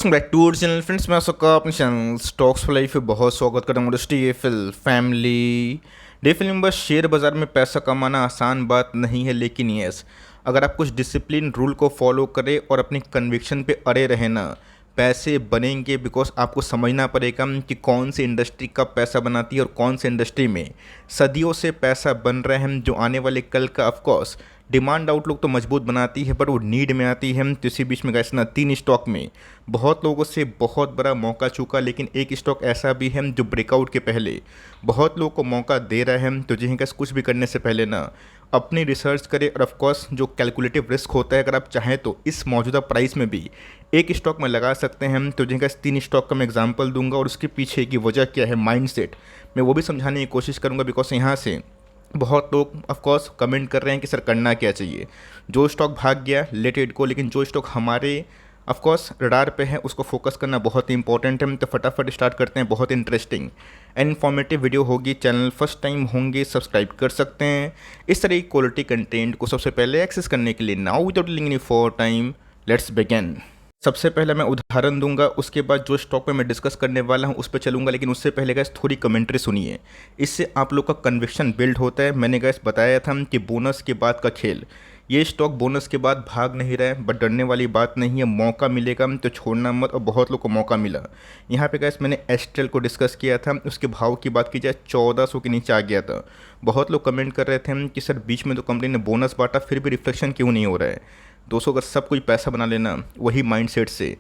Welcome back to our channel friends. मैं सबका अपने चैनल स्टॉक्स फॉर लाइफ में बहुत स्वागत करता हूँ। डीएफएल फैमिली डीएफएल में बस शेयर बाजार में पैसा कमाना आसान बात नहीं है, लेकिन यस, अगर आप कुछ डिसिप्लिन रूल को फॉलो करें और अपनी कन्विक्शन पे अड़े रहे ना, पैसे बनेंगे। बिकॉज आपको समझना पड़ेगा कि कौन सी इंडस्ट्री कब पैसा बनाती है और कौन सी इंडस्ट्री में सदियों से पैसा बन रहे हैं, जो आने वाले कल का ऑफकोर्स डिमांड आउटलुक तो मजबूत बनाती है, पर वो नीड में आती है। तो इसी बीच में गैस ना 3 स्टॉक में बहुत लोगों से बहुत बड़ा मौका चूका, लेकिन एक स्टॉक ऐसा भी है जो ब्रेकआउट के पहले बहुत लोगों को मौका दे रहे हैं। तो जिन्हें गैस कुछ भी करने से पहले ना अपनी रिसर्च करें, और ऑफकोर्स जो कैलकुलेटिव रिस्क होता है, अगर आप चाहें तो इस मौजूदा प्राइस में भी एक स्टॉक में लगा सकते हैं। तो जिनका 3 स्टॉक का मैं एग्जांपल दूंगा और उसके पीछे की वजह क्या है, माइंडसेट, मैं वो भी समझाने की कोशिश करूंगा। बिकॉज यहाँ से बहुत लोग ऑफकोर्स कमेंट कर रहे हैं कि सर करना क्या चाहिए। जो स्टॉक भाग गया लेट इट गो, लेकिन जो स्टॉक हमारे ऑफकोर्स रडार पे है उसको फोकस करना बहुत ही इंपॉर्टेंट है। तो फटाफट स्टार्ट करते हैं। बहुत इंटरेस्टिंग एंड इन्फॉर्मेटिव वीडियो होगी। चैनल फर्स्ट टाइम होंगे सब्सक्राइब कर सकते हैं। इस तरह की क्वालिटी कंटेंट को सबसे पहले एक्सेस करने के लिए नाउ विदाउट लिंग any for time let's begin. सबसे पहले मैं उदाहरण दूंगा, उसके बाद जो स्टॉक पे मैं डिस्कस करने वाला हूं उस पर चलूंगा, लेकिन उससे पहले गैस थोड़ी कमेंट्री सुनिए, इससे आप लोग का कन्विक्शन बिल्ड होता है। मैंने गैस बताया था कि बोनस के बाद का खेल, ये स्टॉक बोनस के बाद भाग नहीं रहा है, बट डरने वाली बात नहीं है। मौका मिलेगा तो छोड़ना मत, और बहुत लोग को मौका मिला। यहाँ पे गैस मैंने एस्ट्रल को डिस्कस किया था, उसके भाव की बात की जाए 1400 के नीचे आ गया था। बहुत लोग कमेंट कर रहे थे कि सर बीच में तो कंपनी ने बोनस बांटा फिर भी रिफ्लेक्शन क्यों नहीं हो रहा है। दोस्तों, अगर सब कोई पैसा बना लेना वही माइंडसेट से,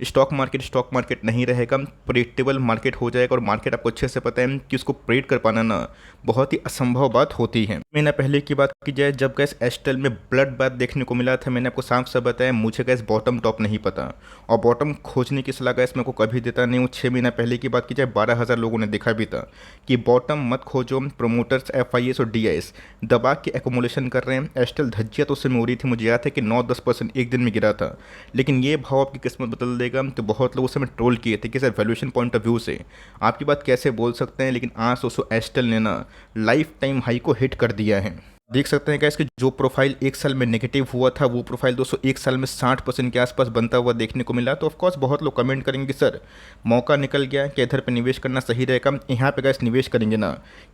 स्टॉक मार्केट नहीं रहेगा, प्रेडिक्टेबल मार्केट हो जाएगा। और मार्केट आपको अच्छे से पता है कि उसको प्रेडिक्ट कर पाना ना बहुत ही असंभव बात होती है। महीना पहले की बात की जाए, जब गैस एस्टल में ब्लड बात देखने को मिला था, मैंने आपको साफ साफ बताया मुझे गैस बॉटम टॉप नहीं पता, और बॉटम खोजने की सलाह गैस मेरे को कभी देता नहीं हूँ। 6 महीना पहले की बात की जाए 12,000 लोगों ने देखा भी था कि बॉटम मत खोजो। प्रोमोटर्स FIS और DIS दबा के एकोमुलेशन कर रहे हैं। एस्टल धज्जिया तो उससे में हो रही थी, मुझे याद है कि 9-10% एक दिन में गिरा था, लेकिन ये भाव आपकी किस्मत बदल देगा। तो बहुत लोग उस समय ट्रोल किए थे कि sir valuation point of view से आपकी बात कैसे बोल सकते हैं, लेकिन आज दोस्तों एस्टल ने ना लाइफ टाइम हाई को हिट कर दिया है। देख सकते हैं कि इसके जो प्रोफाइल एक साल में नेगेटिव हुआ था, वो प्रोफाइल दोस्तों एक साल में 60% के आसपास बनता हुआ देखने को मिला। तो ऑफकोर्स बहुत लोग कमेंट करेंगे सर मौका निकल गया, क्या इधर पे निवेश करना सही रहेगा। यहाँ पे गैस निवेश करेंगे ना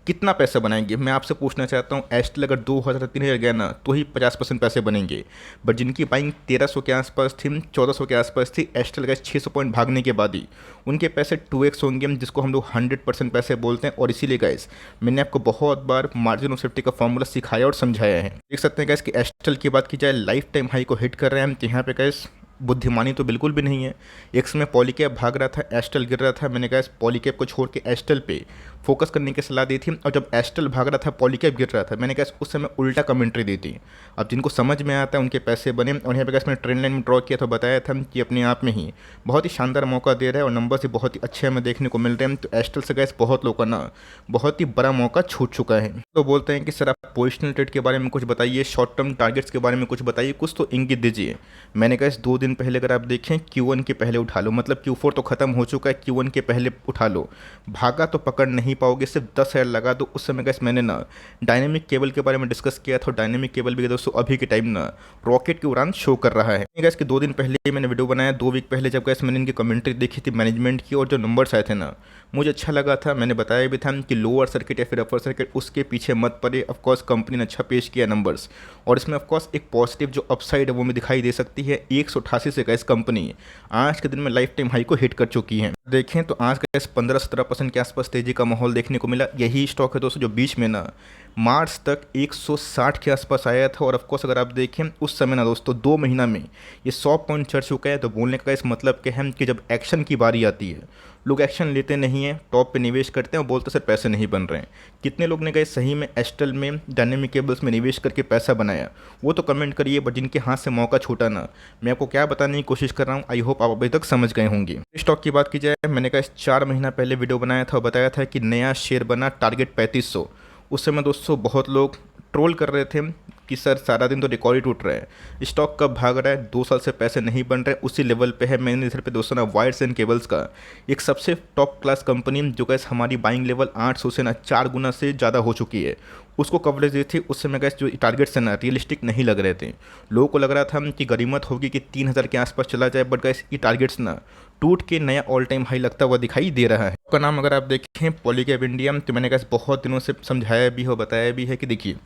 कितना पैसा बनाएंगे, मैं आपसे पूछना चाहता हूँ। एस्टल अगर 2,000-3,000 गया ना तो ही 50% पैसे बनेंगे, बट जिनकी बाइंग 1300 के आसपास थी, 1400 के आसपास थी, एस्टल गैस 600 पॉइंट भागने के बाद ही उनके पैसे 2x होंगे, जिसको हम लोग 100% पैसे बोलते हैं। और इसीलिए गैस मैंने आपको बहुत बार मार्जिन ऑफ सेफ्टी का फॉर्मूला सिखाया और समझाया है। देख सकते हैं गैस कि एस्टल की बात की जाए लाइफ टाइम हाई को हिट कर रहे हैं हम, तो यहाँ पे गैस बुद्धिमानी तो बिल्कुल भी नहीं है। एक समय पॉलीकैप भाग रहा था, एस्टल गिर रहा था, मैंने गैस पॉलीकैप को छोड़ के एस्टल पे फोकस करने की सलाह दी थी। और जब एस्टल भाग रहा था पॉलीकैप गिर रहा था, मैंने गैस उस समय उल्टा कमेंट्री दी थी। अब जिनको समझ में आता है उनके पैसे बने। और यहाँ पे गैस मैंने ट्रेंड लाइन में ड्रॉ किया तो बताया था कि अपने आप में ही बहुत ही शानदार मौका दे रहा है, और नंबर से बहुत ही अच्छे हमें देखने को मिल रहे हैं। तो एस्टल से गैस बहुत लोगों का ना बहुत ही बड़ा मौका छूट चुका है। तो बोलते हैं कि सर आप पोजिशनल ट्रेड के बारे में कुछ बताइए, शॉर्ट टर्म टारगेट्स के बारे में कुछ बताइए, कुछ तो इंगित दीजिए। मैंने कहा इस 2 दिन पहले अगर आप देखें Q1 के पहले उठा लो, मतलब Q4 तो खत्म हो चुका है, Q1 के पहले उठा लो, भागा तो पकड़ नहीं पाओगे, सिर्फ 10,000 लगा दो। उस समय गैस मैंने ना डायनेमिक केबल के बारे में डिस्कस किया था। डायनेमिक केबल भी दोस्तों अभी के टाइम ना रॉकेट की उड़ान शो कर रहा है। गैस कि 2 दिन पहले ही मैंने वीडियो बनाया, 2 वीक पहले, जब गैस मैंने इनकी कमेंट्री देखी थी मैनेजमेंट की, और जो नंबर्स आए थे ना मुझे अच्छा लगा था। मैंने बताया भी था कि लोअर सर्किट या फिर अपर सर्किट उसके पीछे मत पड़े। ऑफकोर्स कंपनी ने अच्छा पेश किया नंबर्स, और इसमें ऑफकोर्स एक पॉजिटिव जो अपसाइड है वो में दिखाई दे सकती है। 188 से गैस कंपनी आज के दिन में लाइफ टाइम हाई को हिट कर चुकी है। देखें तो आज गैस 15-17% के आसपास तेजी का माहौल देखने को मिला। यही स्टॉक है दोस्तों जो बीच में ना मार्च तक 160 के आसपास आया था। और ऑफकोर्स अगर आप देखें उस समय ना दोस्तों 2 महीना में ये 100 पॉइंट चढ़ चुका है। तो बोलने का इस मतलब क्या है कि जब एक्शन की बारी आती है लोग एक्शन लेते नहीं हैं, टॉप पे निवेश करते हैं और बोलते सर पैसे नहीं बन रहे हैं। कितने लोग ने गए सही में एस्टल में डायनेमिक केबल्स में निवेश करके पैसा बनाया, वो तो कमेंट करिए। बट जिनके हाथ से मौका छूटा ना, मैं आपको क्या बताने की कोशिश कर रहा हूँ, आई होप आप अभी तक समझ गए होंगे। स्टॉक की बात की जाए, मैंने कहा 4 महीना पहले वीडियो बनाया था, बताया था कि नया शेयर बना टारगेट 3500। उस समय दोस्तों बहुत लोग ट्रोल कर रहे थे कि सर सारा दिन तो रिकॉर्ड ही टूट रहा है, स्टॉक कब भाग रहा है, 2 साल से पैसे नहीं बन रहे, उसी लेवल पे है। मैंने इधर पे दोस्तों ना वायर्स एंड केबल्स का एक सबसे टॉप क्लास कंपनी जो गैस हमारी बाइंग लेवल 800 से ना 4 गुना से ज़्यादा हो चुकी है, उसको कवरेज दी थी। उस समय गैस जो टारगेट्स है ना रियलिस्टिक नहीं लग रहे थे। लोगों को लग रहा था कि गरीमत होगी कि 3,000 के आसपास चला जाए, बट गैस ये टारगेट्स ना टूट के नया ऑल टाइम हाई लगता हुआ दिखाई दे रहा है। उसका नाम अगर आप देखें पॉलीकैब इंडिया, तो मैंने कहा बहुत दिनों से समझाया भी हो, बताया भी है कि देखिए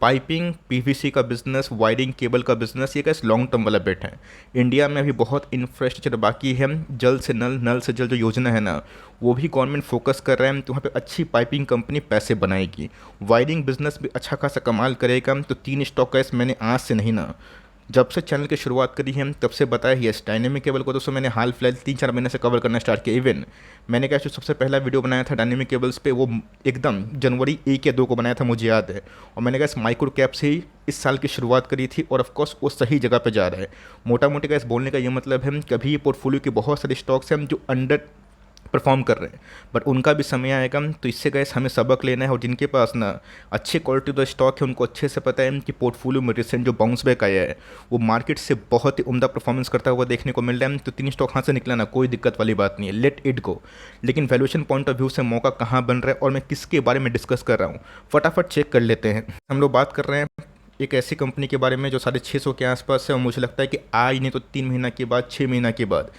पाइपिंग पीवीसी का बिजनेस, वायरिंग केबल का बिजनेस, ये कैसे लॉन्ग टर्म वाला बेट है। इंडिया में अभी बहुत इंफ्रास्ट्रक्चर बाकी है। जल से नल, नल से जल जो योजना है ना, वो भी गवर्नमेंट फोकस कर रहा है, तो वहाँ पे अच्छी पाइपिंग कंपनी पैसे बनाएगी। वायरिंग बिजनेस भी अच्छा खासा कमाल करेगा। तो 3 स्टॉक का मैंने आज से नहीं ना, जब से चैनल की शुरुआत करी है तब से बताया ही है। डायनेमिक केबल को दोस्तों मैंने हाल फिलहाल 3-4 महीने से कवर करना स्टार्ट किया। इवन मैंने क्या जो सबसे पहला वीडियो बनाया था डायनेमिक केबल्स पे, वो एकदम जनवरी 1 या 2 को बनाया था, मुझे याद है। और मैंने कहा माइक्रो कैप से ही इस साल की शुरुआत करी थी, और ऑफकोर्स वो सही जगह पे जा रहा है। मोटा मोटी का बोलने का ये मतलब है, कभी ये पोर्टफोलियो के बहुत सारे स्टॉक्स हैं जो अंडर परफॉर्म कर रहे हैं, बट उनका भी समय आएगा। तो इससे गैस हमें सबक लेना है, और जिनके पास ना अच्छे क्वालिटी का स्टॉक है उनको अच्छे से पता है कि पोर्टफोलियो में रिसेंट जो बाउंस बैक आया है वो मार्केट से बहुत ही उम्दा परफॉर्मेंस करता हुआ देखने को मिल रहा है। तो 3 स्टॉक हाथ से निकला ना, कोई दिक्कत वाली बात नहीं है, लेट इट गो। लेकिन वैल्यूएशन पॉइंट ऑफ व्यू से मौका कहाँ बन रहा है और मैं किसके बारे में डिस्कस कर रहा हूँ, फटाफट चेक कर लेते हैं। हम लोग बात कर रहे हैं एक ऐसी कंपनी के बारे में जो 650 के आसपास है, और मुझे लगता है कि आज नहीं तो 3 महीना के बाद, 6 महीना के बाद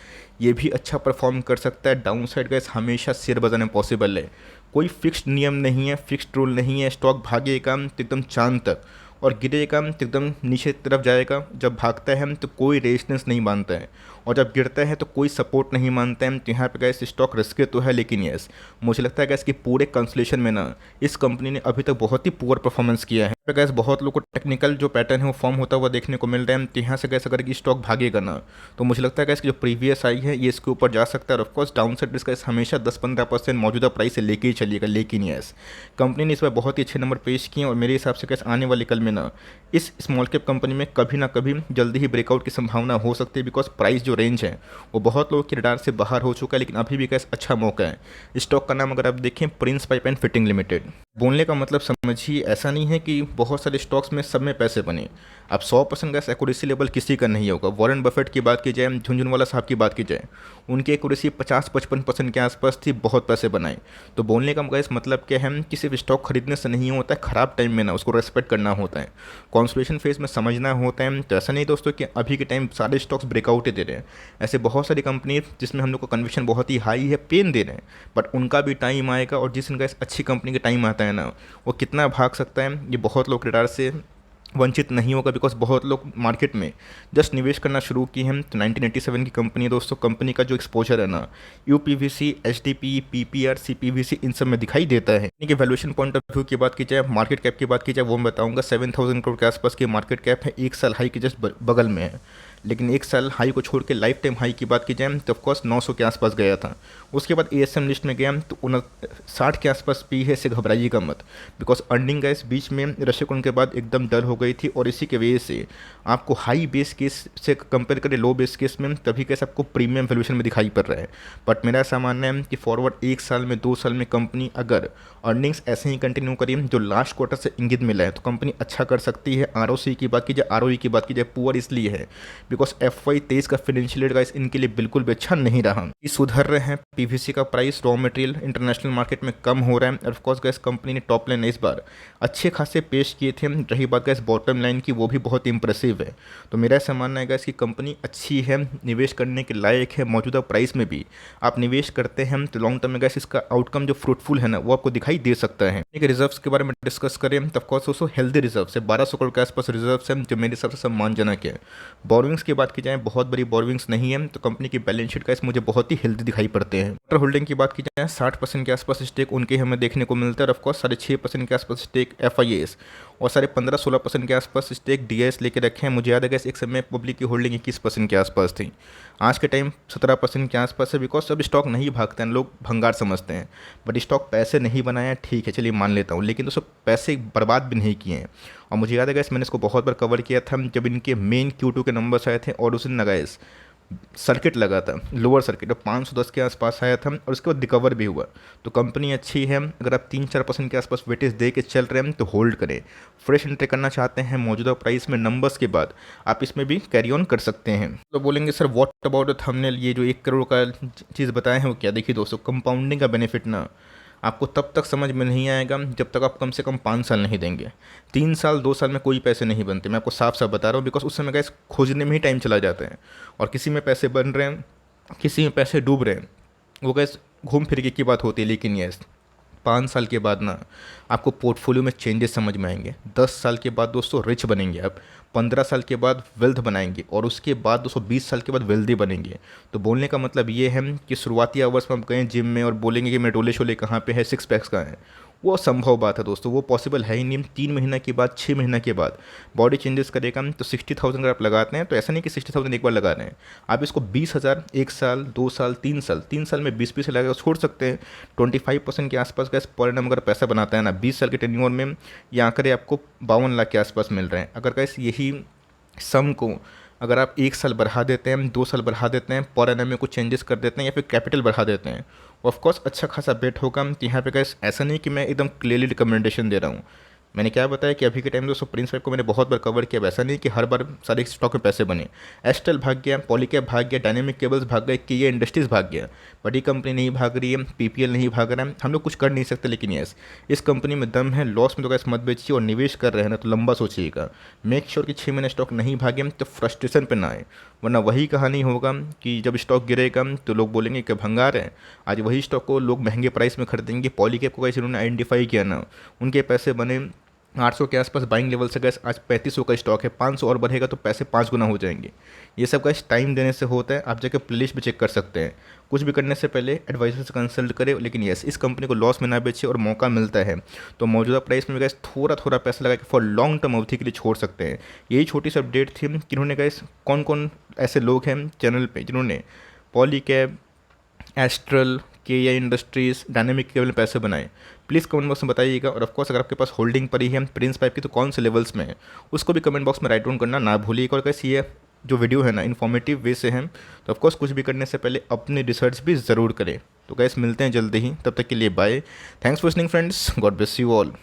ये भी अच्छा परफॉर्म कर सकता है। डाउन साइड गैस हमेशा शेयर बाजार में पॉसिबल है, कोई फिक्स्ड नियम नहीं है, फिक्स्ड रूल नहीं है। स्टॉक भागेगा तो एकदम चांद तक, और गिरेगा तो एकदम नीचे की तरफ जाएगा। जब भागता है तो कोई रेजिस्टेंस नहीं मानता है, और जब गिरता है तो कोई सपोर्ट नहीं मानता है। तो यहाँ पे गैस स्टॉक रिस्क तो है, लेकिन यस मुझे लगता है गैस कि पूरे कंसलेशन में ना इस कंपनी ने अभी तक बहुत ही पुअर परफॉर्मेंस किया है। तो गैस बहुत लोग को टेक्निकल जो पैटर्न है वो फॉर्म होता हुआ देखने को मिल रहा है। तो यहाँ से गैस अगर ये स्टॉक भागेगा ना, तो मुझे लगता है गैस कि जो प्रीवियस आई है ये इसके ऊपर जा सकता है। और of course down side risk gas हमेशा 10-15% मौजूदा प्राइस से लेके ही चलिएगा। लेकिन यस कंपनी ने इस बार बहुत ही अच्छे नंबर पेश किए, और मेरे हिसाब से गैस आने वाले कल में ना इस स्मॉल कैप कंपनी में कभी ना कभी जल्दी ही ब्रेकआउट की संभावना हो सकती है। बिकॉज प्राइस जो रेंज है वो बहुत लोगों के रडार से बाहर हो चुका है, लेकिन अभी भी गैस अच्छा मौका है। स्टॉक का नाम अगर आप देखें Prince pipe and fitting limited. बोलने का मतलब समझिए, ऐसा नहीं है कि बहुत सारे स्टॉक्स में सब में पैसे बने। अब 100% गैस एक्यूरेसी लेवल किसी का नहीं होगा। वॉरेन बफेट की बात की जाए, झुनझुनवाला साहब की बात की जाए, उनकी एक्यूरेसी 50-55% के आसपास थी, बहुत पैसे बनाए। तो बोलने का गैस मतलब क्या है कि सिर्फ स्टॉक खरीदने से नहीं होता है, ख़राब टाइम में ना उसको रेस्पेक्ट करना होता है, कॉन्सोलिडेशन फेज में समझना होता है। तो ऐसा नहीं दोस्तों कि अभी के टाइम सारे स्टॉक्स ब्रेकआउट ही दे रहे हैं। ऐसे बहुत सारी कंपनी जिसमें हम लोग का कन्विक्शन बहुत ही हाई है, पेन दे रहे हैं, बट उनका भी टाइम आएगा। और जिस दिन गैस अच्छी कंपनी का टाइम आता है ना, वो कितना भाग सकता है ये बहुत लोग रडार से वंचित नहीं होगा। बिकॉज बहुत लोग मार्केट में जस्ट निवेश करना शुरू किए हैं। तो 1987 की कंपनी है दोस्तों, कंपनी का जो एक्सपोजर है ना यूपीवीसी, एचडीपी, पीपीआर, सीपीवीसी, इन सब में दिखाई देता है। इनके वैल्यूएशन पॉइंट ऑफ व्यू की बात की जाए, मार्केट कैप की बात की जाए, वो मैं बताऊंगा 7000 करोड़ के आसपास की मार्केट कैप है, 1 साल हाई के जस्ट बगल में है। लेकिन 1 साल हाई को छोड़ के लाइफ टाइम हाई की बात की जाए तो ऑफकोर्स 900 के आसपास गया था। उसके बाद एएसएम लिस्ट में गया तो 60 के आसपास पी है, इससे घबराइएगा मत। बिकॉज अर्निंग गैस बीच में रशिकन के बाद एकदम डल हो गई थी, और इसी के वजह से आपको हाई बेस केस से कंपेयर करें लो बेस केस में, तभी कैसे आपको प्रीमियम वैल्यूएशन में दिखाई पड़ रहा है। बट मेरा ऐसा मानना है कि फॉरवर्ड 1 साल में, 2 साल में कंपनी अगर अर्निंग्स ऐसे ही कंटिन्यू करी जो लास्ट क्वार्टर से इंगित मिला है, तो कंपनी अच्छा कर सकती है। आरओसी की बात की जाए, आरओई की बात की जाए, पुअर इसलिए है बिकॉज FY23 का फाइनेंशियल ईयर गाइस इनके लिए बिल्कुल भी अच्छा नहीं रहा। ये सुधर रहे हैं, पीवीसी का price raw material international market में कम हो रहा है। ऑफ कोर्स गैस कंपनी ने टॉप लाइन इस बार अच्छे खासे पेश किए थे। रही बात गैस बॉटम लाइन की, वो भी बहुत इंप्रेसिव है। तो मेरा ऐसा मानना है गैस कि कंपनी अच्छी है, निवेश करने के लायक है। मौजूदा प्राइस में भी आप निवेश करते हैं तो लॉन्ग टर्म में गैस इसका आउटकम जो फ्रूटफुल है ना, वो आपको दिखाई दे सकता है। एक रिजर्व्स के बारे में डिस्कस करें तो ऑफकोर्स दोस्तों हेल्दी रिजर्व्स है, 1200 करोड़ के आसपास रिजर्व्स हैं, जो मेरे हिसाब से सम्मानजनक है। बोरोइंग्स की बात की जाए, बहुत बड़ी बोरोइंग्स नहीं है, तो कंपनी की बैलेंस शीट का मुझे बहुत ही हेल्दी दिखाई पड़ते हैं। वाटर होल्डिंग की बात की जाए, 60% के आसपास स्टेक उनके हमें देखने को मिलता है। और ऑफकोर्स 6.5% के आसपास स्टेक FIAs, और 15-16% के आसपास स्टेक DIS लेके रखे हैं। मुझे याद है कि एक समय पब्लिक की होल्डिंग 21% के आसपास थी, आज के टाइम 17% के आसपास है। बिकॉज अब स्टॉक नहीं भागते हैं, लोग भंगार समझते हैं, बट स्टॉक पैसे नहीं बनाया, ठीक है चलिए मान लेता हूँ, लेकिन दोस्तों पैसे बर्बाद भी नहीं किए हैं। और मुझे याद है गैस मैंने इसको बहुत बार कवर किया था जब इनके मेन Q2 के नंबर्स आए थे, और उस दिन गैस सर्किट लगा था, लोअर सर्किट 510 के आसपास आया था, और उसके बाद रिकवर भी हुआ। तो कंपनी अच्छी है, अगर आप 3-4% के आसपास वेटेज दे के चल रहे हैं तो होल्ड करें। फ्रेश एंट्री करना चाहते हैं मौजूदा प्राइस में नंबर्स के बाद, आप इसमें भी कैरी ऑन कर सकते हैं। तो बोलेंगे सर व्हाट अबाउट थंबनेल, ये जो 1 करोड़ का चीज़ बताए हैं वो क्या? देखिए दोस्तों, कंपाउंडिंग का बेनिफिट ना आपको तब तक समझ में नहीं आएगा जब तक आप कम से कम 5 साल नहीं देंगे। 3 साल 2 साल में कोई पैसे नहीं बनते, मैं आपको साफ साफ बता रहा हूँ। बिकॉज उस समय गैस खोजने में ही टाइम चला जाता है, और किसी में पैसे बन रहे हैं किसी में पैसे डूब रहे हैं, वो गैस घूम फिर के की बात होती है, लेकिन यस 5 साल के बाद ना आपको पोर्टफोलियो में चेंजेस समझ में आएंगे। 10 साल के बाद दोस्तों रिच बनेंगे आप। 15 साल के बाद वेल्थ बनाएंगे, और उसके बाद दोस्तों 20 साल के बाद वेल्दी बनेंगे। तो बोलने का मतलब ये है कि शुरुआती आवर्स में आप गए जिम में और बोलेंगे कि मेरे डोले शोले कहाँ पे है, सिक्स पैक्स कहाँ है, वो असंभव बात है दोस्तों, वो पॉसिबल है ही नहीं। 3 महीना के बाद, 6 महीना के बाद बॉडी चेंजेस करेगा। तो 60,000 अगर आप लगाते हैं तो ऐसा नहीं कि 60,000 एक बार लगा रहे हैं, आप इसको 20,000 1 साल, 2 साल, 3 साल, 3 साल में 20 लगा छोड़ सकते हैं। 25% के आसपास का पर एनम अगर पैसा बनाता है ना 20 साल के टेन्योर में, ये आंकड़े आपको 52 लाख के आसपास मिल रहे हैं। अगर कैसे यही सम को अगर आप 1 साल बढ़ा देते हैं, 2 साल बढ़ा देते हैं, पर एनम में कुछ चेंजेस कर देते हैं, या फिर कैपिटल बढ़ा देते हैं, ऑफ कोर्स अच्छा खासा बेट होगा। तो यहाँ पे गाइस ऐसा नहीं कि मैं एकदम क्लियरली रिकमेंडेशन दे रहा हूँ। मैंने क्या बताया कि अभी के टाइम दोस्तों प्रिंस फाइव को मैंने बहुत बार कवर किया, वैसा नहीं कि हर बार सारे स्टॉक में पैसे बने। एस्टेल भाग गया, पॉलीकैब भाग गया, डायनेमिक केबल्स भाग गए, कि ये इंडस्ट्रीज़ भाग गया। बड़ी कंपनी नहीं भाग रही है, पीपीएल नहीं भाग रहा है, हम लोग कुछ कर नहीं सकते। लेकिन यस, इस कंपनी में दम है, लॉस में तो गैस मत बेचिए, और निवेश कर रहे हैं ना तो लंबा सोचिएगा। मेक श्योर कि 6 महीने स्टॉक नहीं भागे तो फ्रस्ट्रेशन पे ना आए, वरना वही कहानी होगा कि जब स्टॉक गिरेगा तो लोग बोलेंगे कि भंगार है। आज वही स्टॉक को लोग महंगे प्राइस में खरीदेंगे। पॉलीकैब को कैसे उन्होंने आइडेंटिफाई किया ना, उनके पैसे बने 800 के आसपास बाइंग लेवल से गैस, आज 3500 का स्टॉक है, 500 और बढ़ेगा तो पैसे 5 गुना हो जाएंगे। ये सब गैस टाइम देने से होता है। आप जाकर प्लेलिस्ट भी चेक कर सकते हैं। कुछ भी करने से पहले एडवाइजर से कंसल्ट करें। लेकिन यस, इस कंपनी को लॉस में ना बेचे, और मौका मिलता है तो मौजूदा प्राइस में गैस थोड़ा थोड़ा पैसा लगा के फॉर लॉन्ग टर्म अवधि के लिए छोड़ सकते हैं। यही छोटी सी अपडेट थी कि इन्होंने गैस कौन कौन ऐसे लोग हैं चैनल पर जिन्होंने पॉलीकैब, एस्ट्रल, के इंडस्ट्रीज़, डायनेमिक केबल में पैसे बनाए। प्लीज़ कमेंट बॉक्स में बताइएगा। और ऑफ कोर्स अगर आपके पास होल्डिंग पड़ी है प्रिंस पाइप की तो कौन से लेवल्स में है, उसको भी कमेंट बॉक्स में राइट डाउन करना ना भूलिएगा। और कैसे ये जो वीडियो है ना इन्फॉर्मेटिव वे से है, तो ऑफकोर्स कुछ भी करने से पहले अपनी रिसर्च भी ज़रूर करें। तो गैस मिलते हैं जल्दी ही, तब तक के लिए bye. Thanks for listening friends, God bless you all.